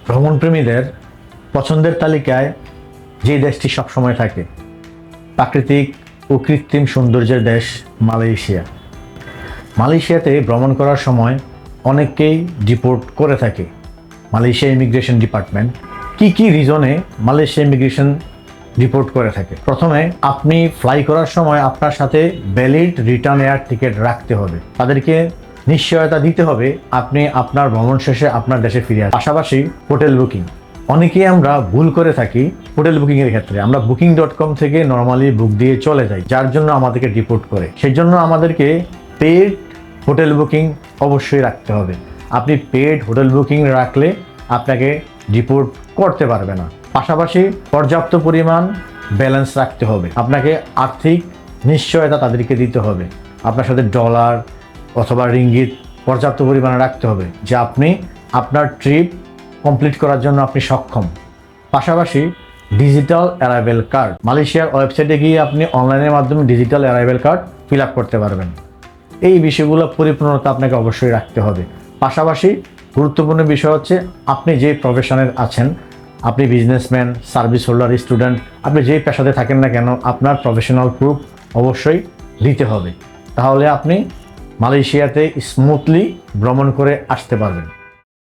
ভ্রমণপ্রেমীদের পছন্দের তালিকায় যে দেশটি সবসময় থাকে প্রাকৃতিক ও কৃত্রিম সৌন্দর্যের দেশ মালয়েশিয়া। মালয়েশিয়াতে ভ্রমণ করার সময় অনেককেই ডিপোর্ট করে থাকে মালয়েশিয়া ইমিগ্রেশন ডিপার্টমেন্ট। কি রিজনে মালয়েশিয়া ইমিগ্রেশন ডিপোর্ট করে থাকে? প্রথমে, আপনি ফ্লাই করার সময় আপনার সাথে ভ্যালিড রিটার্ন এয়ার টিকিট রাখতে হবে। তাদেরকে নিশ্চয়তা দিতে হবে আপনি আপনার ভ্রমণ শেষে আপনার দেশে ফিরে আসবেন। পাশাপাশি হোটেল বুকিং, অনেকেই আমরা ভুল করে থাকি হোটেল বুকিংয়ের ক্ষেত্রে। আমরা booking.com থেকে নর্মালি বুক দিয়ে চলে যাই, যার জন্য আমাদেরকে ডিপোর্ট করে। সেই জন্য আমাদেরকে পেড হোটেল বুকিং অবশ্যই রাখতে হবে। আপনি পেড হোটেল বুকিং রাখলে আপনাকে ডিপোর্ট করতে পারবে না। পাশাপাশি পর্যাপ্ত পরিমাণ ব্যালেন্স রাখতে হবে। আপনাকে আর্থিক নিশ্চয়তা তাদেরকে দিতে হবে। আপনার সাথে ডলার অথবা রিঙ্গিত পর্যাপ্ত পরিমাণে রাখতে হবে যে আপনি আপনার ট্রিপ কমপ্লিট করার জন্য আপনি সক্ষম। পাশাপাশি ডিজিটাল অ্যারাইভেল কার্ড, মালয়েশিয়ার ওয়েবসাইটে গিয়ে আপনি অনলাইনের মাধ্যমে digital arrival card fill up করতে পারবেন। এই বিষয়গুলো পরিপূর্ণতা আপনাকে অবশ্যই রাখতে হবে। পাশাপাশি গুরুত্বপূর্ণ বিষয় হচ্ছে আপনি যে প্রফেশনের আছেন, আপনি বিজনেসম্যান, সার্ভিস হোল্ডার, স্টুডেন্ট, আপনি যেই পেশাতে থাকেন না কেন, আপনার প্রফেশনাল প্রুফ অবশ্যই দিতে হবে। তাহলে আপনি মালয়েশিয়াতে স্মুথলি ভ্রমণ করে আসতে পারবেন।